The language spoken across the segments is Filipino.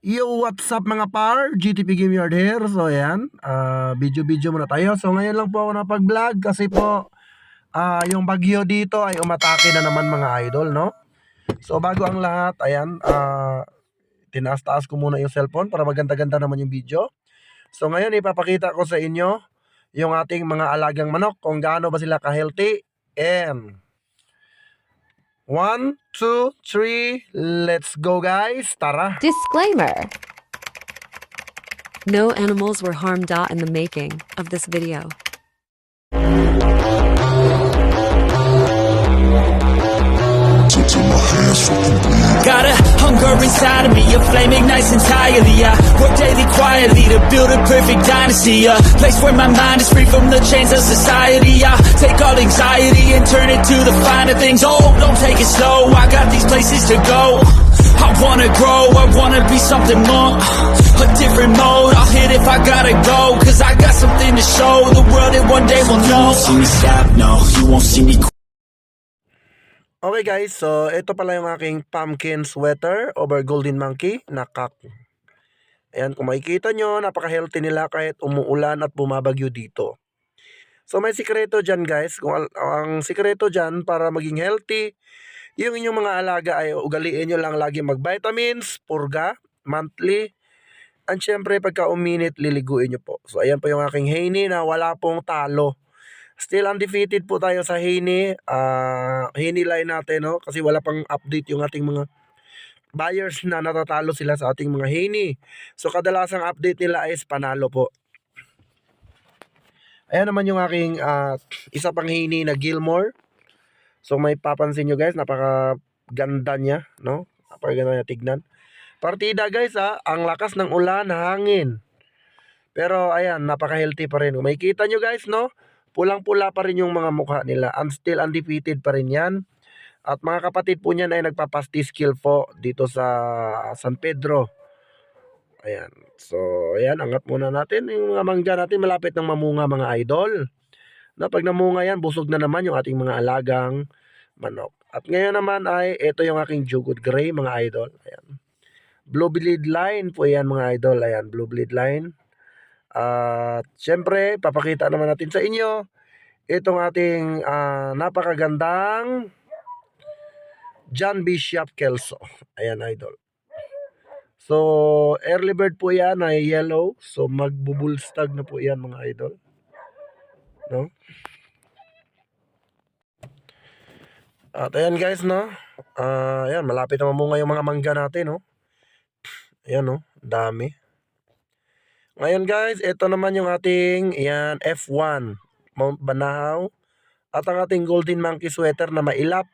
Yo, what's up mga par? GTP Game Yard here. So ayan, video muna tayo. So ngayon lang po ako napag-vlog kasi po yung bagyo dito ay umatake na naman mga idol, no? So bago ang lahat, ayan, tinaas-taas ko muna yung cellphone para maganda-ganda naman yung video. So ngayon ipapakita ko sa inyo yung ating mga alagang manok kung gaano ba sila ka-healthy. And 1, 2, 3, let's go guys. Tara. Disclaimer. No animals were harmed in the making of this video. Got a hunger inside of me, a flame ignites entirely. I work daily quietly to build a perfect dynasty. A place where my mind is free from the chains of society. I take all anxiety and turn it to the finer things. Oh, don't take it slow, I got these places to go. I wanna grow, I wanna be something more. A different mode, I'll hit if I gotta go. Cause I got something to show the world that one day will know. You won't see me stop, no, you won't see me. Okay guys, so ito pala yung aking pumpkin sweater over golden monkey na cock. Ayan, kung makikita nyo, napaka-healthy nila kahit umuulan at bumabagyo dito. So may sikreto dyan guys, kung ang sikreto dyan para maging healthy, yung inyong mga alaga ay ugaliin nyo lang lagi mag-vitamins, purga, monthly, and syempre pagka uminit, liliguin nyo po. So ayan po yung aking Haney na wala pong talo. Still undefeated po tayo sa Haney. Haney line natin, no? Kasi wala pang update yung ating mga buyers na natatalo sila sa ating mga Haney. So kadalasang update nila is panalo po. Ayan naman yung aking isa pang Haney na Gilmore. So may papansin nyo guys, napakaganda niya, no? Napakaganda niya tignan. Partida guys ang lakas ng ulan, hangin. Pero ayan, napaka-healthy pa rin. Kung makikita nyo guys, no? Pulang-pula pa rin yung mga mukha nila. And still undefeated pa rin yan. At mga kapatid po niyan ay nagpapasti skill po dito sa San Pedro. Ayan. So, ayan. Angat muna natin. Yung mga mangga natin malapit ng mamunga mga idol. Na pag namunga yan, busog na naman yung ating mga alagang manok. At ngayon naman ay ito yung aking Jugod Gray mga idol. Ayan. Blue bleed line po yan mga idol. Ayan. Blue bleed line. At syempre, papakita naman natin sa inyo itong ating napakagandang John Bishop Kelso. Ayan, idol. So, early bird po yan ay yellow. So, magbubulstag na po yan mga idol. No? At ayan guys, no? Ayan, malapit na mamunga yung mga mangga natin, no? Ayan, no? Dami. Ngayon guys, ito naman yung ating ayan, F1 Mount Banahaw at ang ating golden monkey sweater na mailap.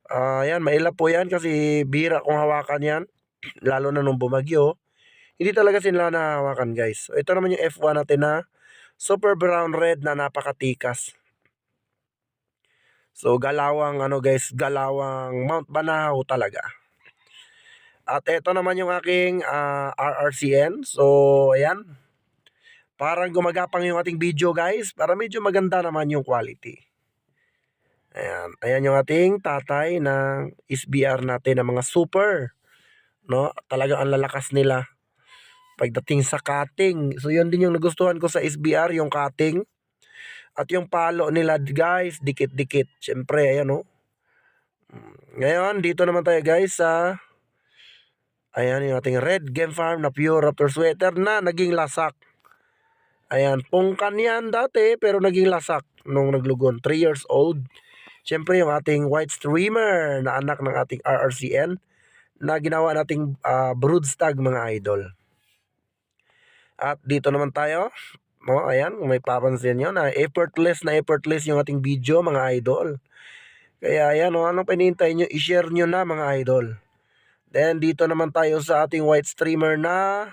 Ayan, mailap po yan kasi bihira kong hawakan yan, lalo na nung bumagyo. Hindi talaga sila nahawakan guys. So, ito naman yung F1 natin na super brown red na napakatikas. So galawang guys, galawang Mount Banahaw talaga. At ito naman yung aking RRCN. So, ayan. Parang gumagapang yung ating video guys. Para medyo maganda naman yung quality. Ayan. Ayan yung ating tatay ng SBR natin ng mga super. No? Talagang ang lalakas nila. Pagdating sa cutting. So, yun din yung nagustuhan ko sa SBR, yung cutting. At yung palo nila guys, dikit-dikit. Siyempre, ayan o. Ngayon, dito naman tayo guys sa... Ayan yung ating red game farm na pure Raptor sweater na naging lasak. Ayan, pungkan yan dati pero naging lasak nung naglugon. 3 years old. Siyempre yung ating white streamer na anak ng ating RRCN na ginawa nating brood stag mga idol. At dito naman tayo. Ayan, may papansin nyo na effortless yung ating video mga idol. Kaya ayan, anong pinintay nyo? I-share nyo na mga idol. Then dito naman tayo sa ating white streamer na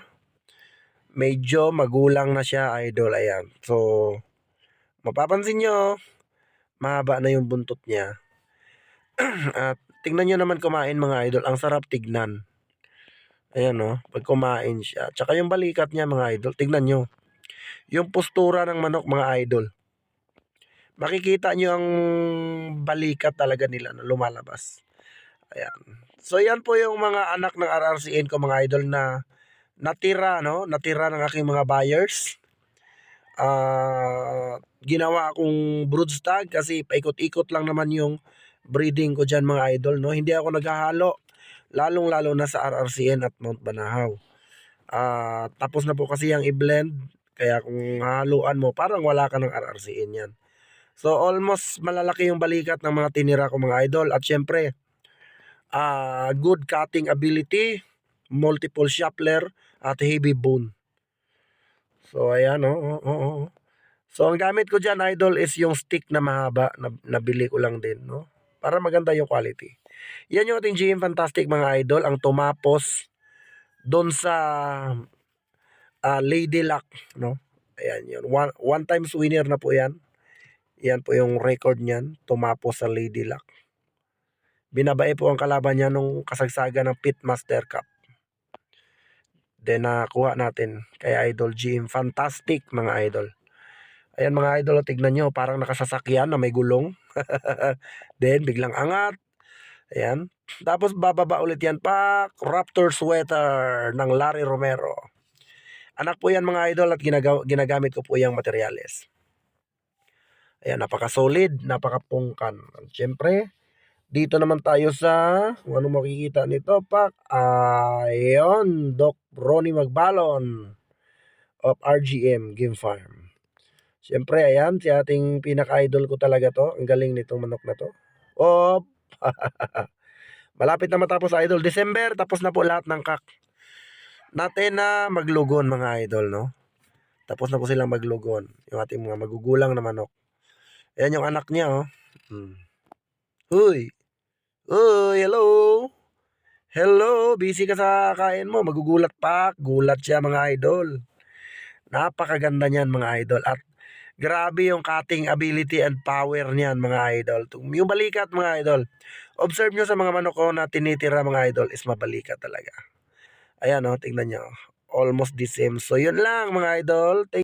medyo magulang na siya idol. Ayan. So, mapapansin nyo, mahaba na yung buntot niya. At tingnan nyo naman kumain mga idol. Ang sarap tignan. Ayan o, pag kumain siya. Tsaka yung balikat niya mga idol. Tignan nyo. Yung postura ng manok mga idol. Makikita nyo ang balikat talaga nila na lumalabas. Ayan. So yan po yung mga anak ng RRCN ko mga idol na natira ng aking mga buyers. Ginawa akong broodstag kasi paikot-ikot lang naman yung breeding ko dyan mga idol, no. Hindi ako naghahalo, lalong-lalo na sa RRCN at Mount Banahaw. Tapos na po kasi yung i-blend, kaya kung haluan mo parang wala ka ng RRCN yan. So almost malalaki yung balikat ng mga tinira ko mga idol, at syempre good cutting ability, multiple shuffler at heavy bone. So ayan, So ang gamit ko dyan idol is yung stick na mahaba na nabili ko lang din, no, para maganda yung quality. Yan yung ating GM Fantastic mga idol, ang tumapos doon sa Lady Luck, no. Ayan yun, one times winner na po yan. Yan po yung record niyan, tumapos sa Lady Luck. Binabae po ang kalaban niya nung kasagsagan ng Pitmaster Cup. Then nakuha natin kay Idol GM Fantastic mga idol. Ayan mga idol, tignan nyo, parang nakasasakyan na may gulong. Then biglang angat. Ayan. Tapos bababa ulit yan pa. Raptor sweater ng Larry Romero. Anak po yan mga idol, at ginagamit ko po yung materyales. Ayan, napaka-solid, napaka-pungkan. Siyempre, dito naman tayo sa, kung ano makikita nito, pak. Ayun, Doc Ronnie Magbalon of RGM Game Farm. Siyempre, ayan, si ating pinaka-idol ko talaga to. Ang galing nitong manok na to. Malapit na matapos idol. December, tapos na po lahat ng kak. Natin na maglugon mga idol, no? Tapos na po silang maglugon. Yung ating mga magugulang na manok. Ayan yung anak niya, oh. Uy, hello. Hello, busy ka sa kain mo. Magugulat pa. Gulat siya mga idol. Napakaganda niyan mga idol. At grabe yung cutting ability and power niyan mga idol. Yung balikat mga idol. Observe nyo sa mga manok ko na tinitira mga idol is mabalikat talaga. Ayan, tingnan nyo. Almost the same. So yun lang mga idol.